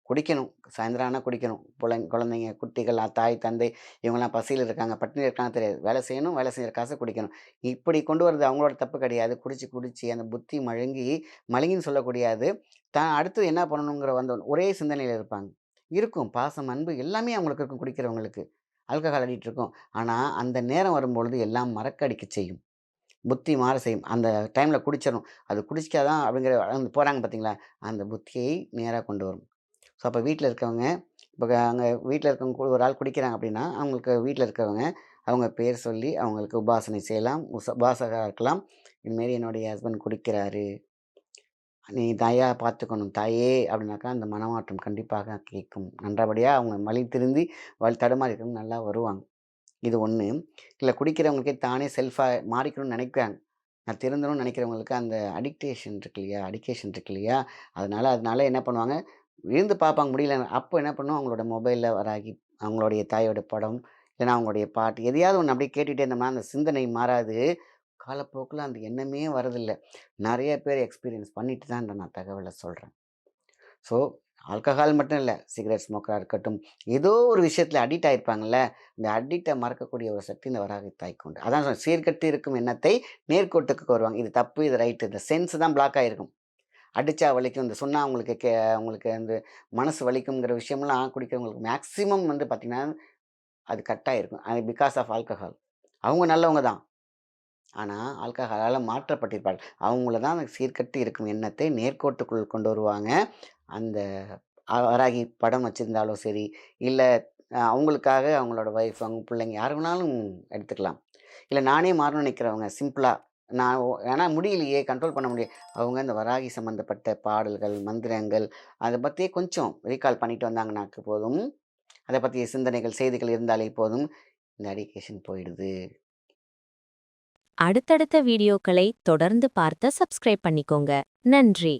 குடிக்கணும். சாயந்தரம் ஆனா குடிக்கணும். குழந்தைங்க, குட்டிகள், தாய், தந்தை இவங்கலாம் பசியில இருக்காங்க, பட்டினி இருக்காங்க தெரியாது. வேலை செய்யணும், வேலை செய்ற காச குடிக்கணும். இப்படி கொண்டு வரது அவங்களோட தப்பு கிடையாது. குடிச்சு, குடிச்சு அந்த புத்தி மழுங்கின்னு சொல்லக்கூடிய அது, தான் அடுத்து என்ன பண்ணணுங்கிற ஒரே சிந்தனையில இருப்பாங்க. இருக்கும். பாசம், அன்பு எல்லாமே அவங்களுக்கு இருக்கும் குடிக்கிறவங்களுக்கு. ஆல்கஹால் அடிக்ட் இருக்கும். ஆனா, அந்த நேரம் வரும்பொழுது எல்லாம் மறக்கடிக்க செய்யும். புத்தி மாற செய்யும். அந்த டைம்ல குடிச்சிரணும். அது குடிச்சாதான் அப்படிங்கிற போறாங்க பார்த்தீங்களா? அந்த புத்தியை நேரா கொண்டு வரும். ஸோ, அப்ப வீட்ல இருக்கவங்க இப்ப அங்க வீட்ல இருக்கவங்க கூட ஒரு ஆள் குடிக்கிறாங்க அப்படின்னா, அவங்களுக்கு வீட்ல இருக்கிறவங்க, அவங்க பேர் சொல்லி அவங்களுக்கு உபாசனை செய்யலாம். உபாசகரா இருக்கலாம். "இதுமாரி என்னுடைய ஹஸ்பண்ட் குடிக்கிறாரு. நீ தாயா பார்த்துக்கணும். தாயே" அப்படின்னாக்கா அந்த மனமாற்றம் கண்டிப்பாக கேட்கும். நல்லபடியா அவங்க வழி திருந்தி தடுமாறி இருக்கவங்க நல்லா வருவாங்க. இது 1. இல்ல குடிக்கிறவங்களுக்கே தானே செல்ஃபா மாறிக்கணும்னு நினைக்கிறாங்க. நான் திருந்தணும்னு நினைக்கிறவங்களுக்கு அந்த அடிக்டேஷன் இருக்கு இல்லையா? அதனால என்ன பண்ணுவாங்க, விழுந்து பார்ப்பாங்க முடியல. அப்போ என்ன பண்ணுவோம், அவங்களோட மொபைல்ல வராகி அவங்களுடைய தாயோட படம், இல்லைன்னா அவங்களுடைய பாட்டு எதையாவது ஒண்ணு அப்படியே கேட்டுட்டே இருந்தோம்னா, அந்த சிந்தனை மாறாது. காலப்போக்குல அந்த எண்ணமே வரதில்ல. நெறைய பேர் எக்ஸ்பீரியன்ஸ் பண்ணிட்டு தான் இந்த நான் தகவல சொல்றேன். ஸோ, ஆல்கஹால் மட்டும் இல்ல. சிகரெட் ஸ்மோக்கரா இருக்கட்டும், ஏதோ ஒரு விஷயத்துல அடிக்ட் ஆயிருப்பாங்கல்ல, இந்த அடிக்ட்ட மறக்கக்கூடிய ஒரு சக்தி இந்த வராகி தாய்க்கு உண்டு. அதான் சொன்னேன், சீர்கெட்டு இருக்கும் எண்ணத்தை நேர்கோட்டுக்கு வருவாங்க. இது தப்பு, இது ரைட்டு. இந்த சென்ஸ் தான் பிளாக் ஆயிருக்கும். அடிச்சா வலிக்கும், இந்த சொன்னா உங்களுக்கு அந்த மனசு வலிக்கும்ங்கிற விஷயம்லாம் குடிக்கிறவங்களுக்கு மேக்ஸிமம் பார்த்தீங்கன்னா, அது கட் ஆயிருக்கும். அது பிகாஸ் ஆஃப் ஆல்கஹால். அவங்க நல்லவங்க தான். ஆனா, ஆல்கஹாலால மாற்றப்பட்டிருப்பார்கள். அவங்கள தான் அந்த சீர்கெட்டு இருக்கும் எண்ணத்தை நேர்கோட்டுக்குள் கொண்டு வருவாங்க. அந்த வராகி படம் வச்சிருந்தாலும் சரி, இல்ல அவங்களுக்காக அவங்களோட ஒய்ஃப், அவங்க பிள்ளைங்க யார் வேணாலும் எடுத்துக்கலாம். இல்ல நானே மாறணும்னு நினைக்கிறவங்க சிம்பிளா, நான் ஏன்னா முடியலையே கண்ட்ரோல் பண்ண முடியல. அவங்க இந்த வராகி சம்மந்தப்பட்ட பாடல்கள், மந்திரங்கள் அத பத்தியே கொஞ்சம் ரீகால் பண்ணிட்டு வந்தாங்கனாக்கு போதும். அத பத்திய சிந்தனைகள், செய்திகள் இருந்தாலே போதும். இந்த அடிக்ஷன் போயிடுது. அடுத்தடுத்த வீடியோக்களை தொடர்ந்து பார்க்க சப்ஸ்கிரைப் பண்ணிக்கோங்க. நன்றி.